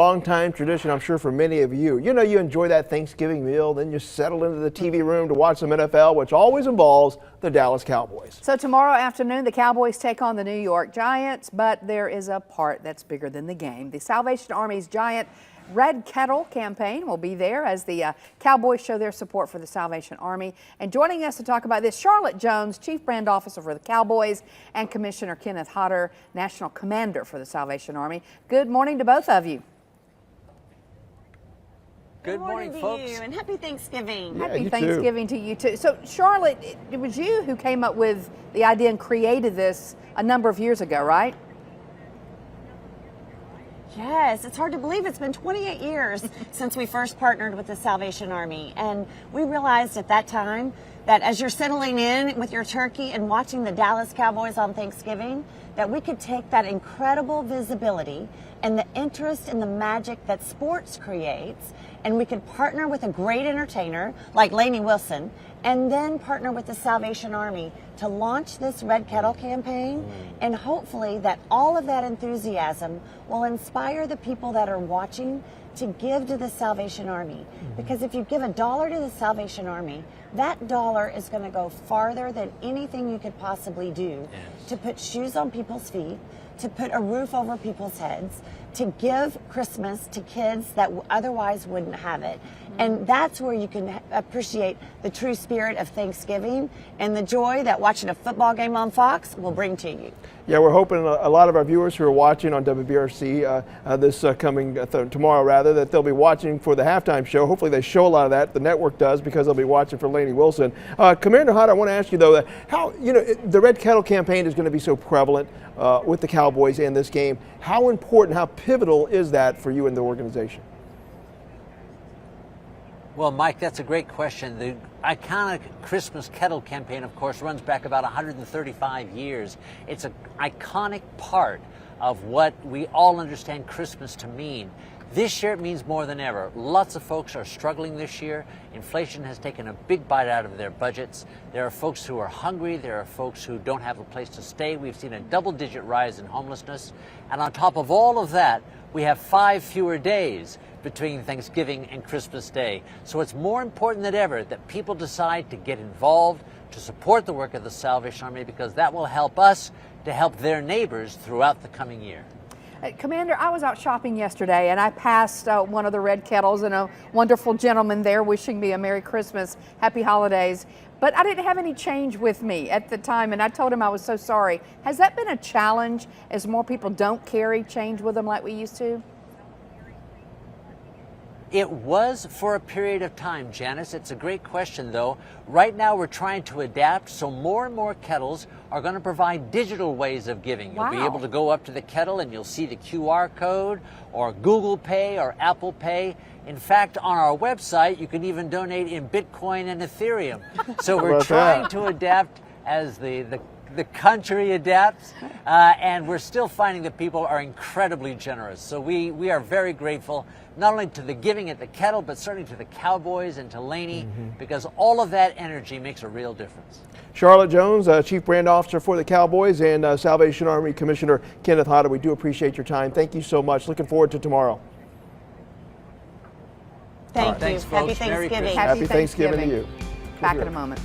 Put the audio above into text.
Long-time tradition, I'm sure, for many of you. You know, you enjoy that Thanksgiving meal, then you settle into the TV room to watch some NFL, which always involves the Dallas Cowboys. So tomorrow afternoon, the Cowboys take on the New York Giants, but there is a part that's bigger than the game. The Salvation Army's giant Red Kettle campaign will be there as the Cowboys show their support for the Salvation Army. And joining us to talk about this, Charlotte Jones, Chief Brand Officer for the Cowboys, and Commissioner Kenneth Hodder, National Commander for the Salvation Army. Good morning to both of you. Good morning, folks. To you, and happy Thanksgiving. Yeah, Happy Thanksgiving to you too. So, Charlotte, it was you who came up with the idea and created this a number of years ago, right? Yes, it's hard to believe it's been 28 years since we first partnered with the Salvation Army. And we realized at that time that as you're settling in with your turkey and watching the Dallas Cowboys on Thanksgiving, that we could take that incredible visibility and the interest in the magic that sports creates, and we could partner with a great entertainer like Lainey Wilson, and then partner with the Salvation Army to launch this Red Kettle campaign. And hopefully that all of that enthusiasm will inspire the people that are watching to give to the Salvation Army. Because if you give $1 to the Salvation Army, that dollar is going to go farther than anything you could possibly do to put shoes on people's feet, to put a roof over people's heads, to give Christmas to kids that otherwise wouldn't have it. And that's where you can appreciate the true spirit of Thanksgiving and the joy that watching a football game on Fox will bring to you. Yeah, we're hoping a lot of our viewers who are watching on WBRC this coming tomorrow, rather, that they'll be watching for the halftime show. Hopefully they show a lot of that. The network does, because they'll be watching for Lainey Wilson. Commander Hodder, I want to ask you, though, how, you know, the Red Kettle campaign is going to be so prevalent with the Cowboys in this game. How important, how pivotal is that for you and the organization? Well, Mike, that's a great question. The iconic Christmas Kettle campaign, of course, runs back about 135 years. It's an iconic part of what we all understand Christmas to mean. This year it means more than ever. Lots of folks are struggling this year. Inflation has taken a big bite out of their budgets. There are folks who are hungry. There are folks who don't have a place to stay. We've seen a double-digit rise in homelessness. And on top of all of that, we have 5 fewer days between Thanksgiving and Christmas Day. So it's more important than ever that people decide to get involved, to support the work of the Salvation Army, because that will help us to help their neighbors throughout the coming year. Commander, I was out shopping yesterday and I passed one of the Red Kettles and a wonderful gentleman there wishing me a Merry Christmas, Happy Holidays. But I didn't have any change with me at the time, and I told him I was so sorry. Has that been a challenge as more people don't carry change with them like we used to? It was for a period of time, Janice. It's a great question, though. Right now, we're trying to adapt, so more and more kettles are going to provide digital ways of giving. You'll be able to go up to the kettle and you'll see the QR code, or Google Pay, or Apple Pay. In fact, on our website, you can even donate in Bitcoin and Ethereum. So we're trying to adapt as the country adapts, and we're still finding that people are incredibly generous. So we are very grateful, not only to the giving at the kettle, but certainly to the Cowboys and to Lainey, because all of that energy makes a real difference. Charlotte Jones, Chief Brand Officer for the Cowboys, and Salvation Army Commissioner Kenneth Hodder, we do appreciate your time. Thank you so much. Looking forward to tomorrow. Thank you. Thanks, folks. Happy Thanksgiving. Happy Thanksgiving to you. Back in a moment.